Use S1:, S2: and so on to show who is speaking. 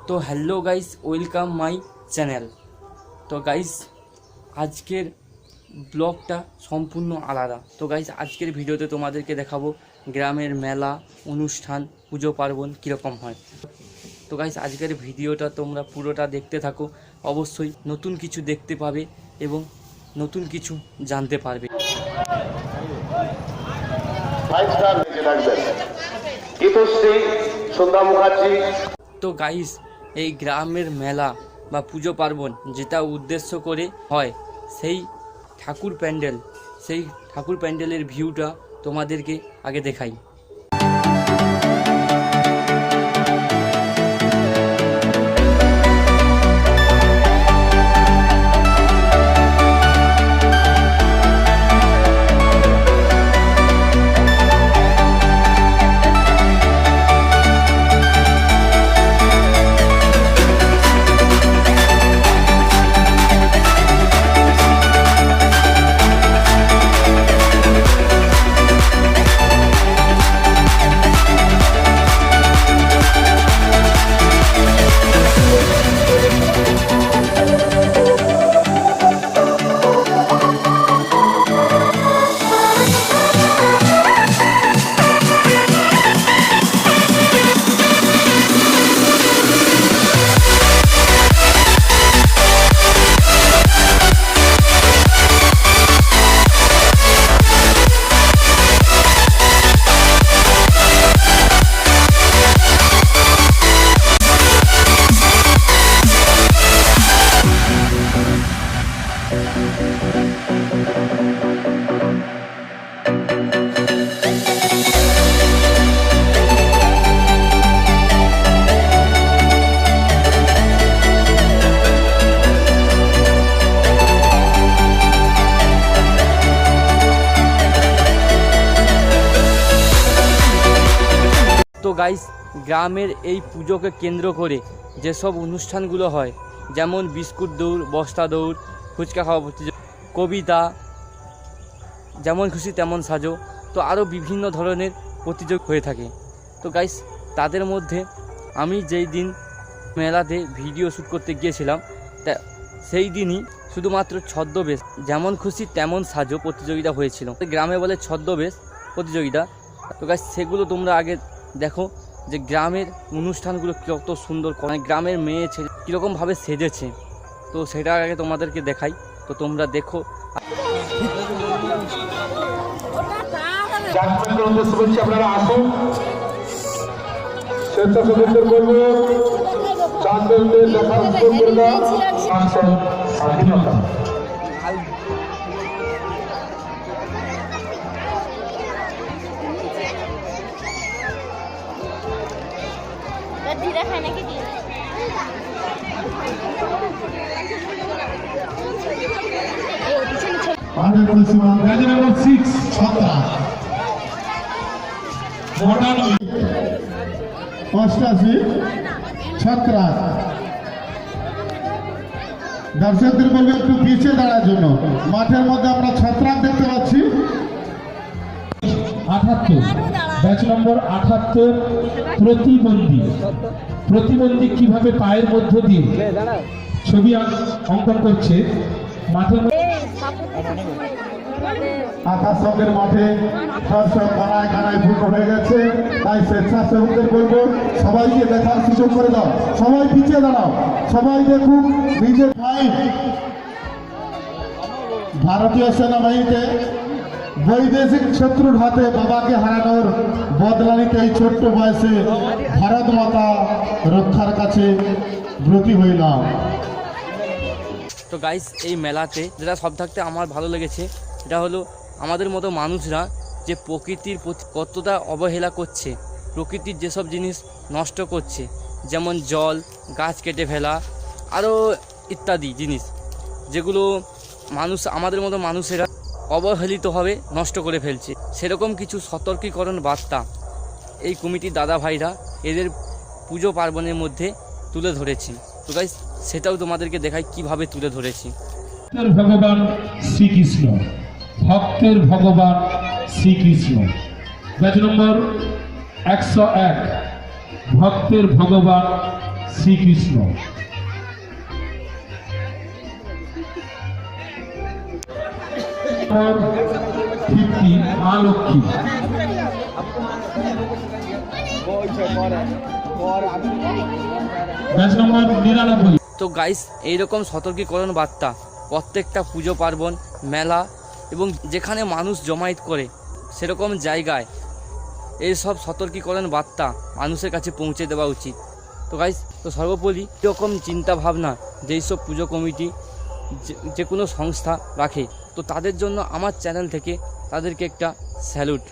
S1: তো hello guys, welcome my channel. তো guys আজকের ব্লগটা সম্পূর্ণ আলাদা। তো গাইস আজকের ভিডিওতে তোমাদেরকে দেখাবো গ্রামের মেলা, অনুষ্ঠান, পুজো পার্বণ কীরকম হয়। তো গাইস আজকের ভিডিওটা তোমরা পুরোটা দেখতে থাকো, অবশ্যই নতুন কিছু দেখতে পাবে এবং নতুন কিছু জানতে পারবে। তো গাইস এই গ্রামের মেলা বা পুজো পার্বণ যেটা উদ্দেশ্য করে হয়, সেই ঠাকুর প্যান্ডেলের ভিউটা তোমাদেরকে আগে দেখাই। তো গাইস গ্রামের এই পুজোকে কেন্দ্র করে যেসব অনুষ্ঠানগুলো হয়, যেমন বিস্কুট দৌড়, বস্তা দৌড়, ফুচকা খাওয়া প্রতিযোগিতা, কবিতা, যেমন খুশি তেমন সাজো, তো আরও বিভিন্ন ধরনের প্রতিযোগ হয়ে থাকে। তো গাইস তাদের মধ্যে আমি যেই দিন মেলাতে ভিডিও শ্যুট করতে গিয়েছিলাম, তা সেই দিনই শুধুমাত্র ছদ্মবেশ যেমন খুশি তেমন সাজো প্রতিযোগিতা হয়েছিল। গ্রামে বলে ছদ্মবেশ প্রতিযোগিতা। তো গাইস সেগুলো তোমরা আগে দেখো যে গ্রামের অনুষ্ঠানগুলো কত সুন্দর, মানে গ্রামের মেয়ে ছেলে কীরকমভাবে সেজেছে, তো সেটা আগে তোমাদেরকে দেখাই। তো তোমরা দেখো।
S2: আপনারা আসুন, স্বেচ্ছাসেবকদের বলবো চাঁদদের দেখার সুযোগ করে দাও। স্বাধীনতা অষ্টাশি ছত্রা। দর্শকদের বলবে একটু পিছিয়ে দাঁড়ার জন্য। মাঠের মধ্যে আমরা ছত্রাক দেখতে পাচ্ছি।
S3: ৭৮ ব্যাচ নম্বর ৭৮ প্রতিবন্ধী কিভাবে পায়ের মধ্য দিয়ে ছবি অঙ্কন করছে মাঠের
S2: আকাশ রঙের মাঠে দর্শক কানায় কানায় ভুল হয়ে গেছে। তাই স্বেচ্ছাসেবকদের বলবো সবাইকে দেখার সুযোগ করে দাও। সবাই পিছিয়ে দাঁড়াও, সবাই দেখুন নিজের ফাইট। ভারতীয় সেনাবাহিনীতে বৈদেশিক শত্রুর হাতে বাবাকে হারানোর বদলা নিতে এই ছোট্ট বয়সে ভারত মাতা রক্ষার কাছে ব্রতী হইলাম।
S1: তো গাইস এই মেলাতে যেটা সব থাকতে আমার ভালো লেগেছে, এটা হলো আমাদের মতো মানুষরা যে প্রকৃতির প্রতি কতটা অবহেলা করছে, প্রকৃতির যেসব জিনিস নষ্ট করছে, যেমন জল, গাছ কেটে ফেলা, আরও ইত্যাদি জিনিস যেগুলো আমাদের মতো মানুষেরা অবহেলিতভাবে নষ্ট করে ফেলছে, সেরকম কিছু সতর্কীকরণ বার্তা এই কমিটির দাদা ভাইরা এদের পুজো পার্বণের মধ্যে তুলে ধরেছি। তো গাইস সেটাও তোমাদেরকে দেখাই কিভাবে তুলে ধরেছি।
S3: ভগবান শ্রীকৃষ্ণ, ভক্তের ভগবান শ্রীকৃষ্ণ। ব্যাচ নম্বর 101 ভক্তের ভগবান শ্রীকৃষ্ণ। ফিফটি মা লক্ষ্মী। Batch number 99।
S1: তো গাইস, এইরকম সতর্কীকরণ বার্তা প্রত্যেকটা পুজো পার্বণ, মেলা এবং যেখানে মানুষ জমায়েত করে সেরকম জায়গায় এইসব সতর্কীকরণ বার্তা মানুষের কাছে পৌঁছে দেওয়া উচিত। তো গাইস, তো সর্বোপরি এরকম চিন্তা ভাবনা যেই সব পুজো কমিটি যে কোনো সংস্থা রাখে, তো তাদের জন্য আমার চ্যানেল থেকে তাদেরকে একটা স্যালুট।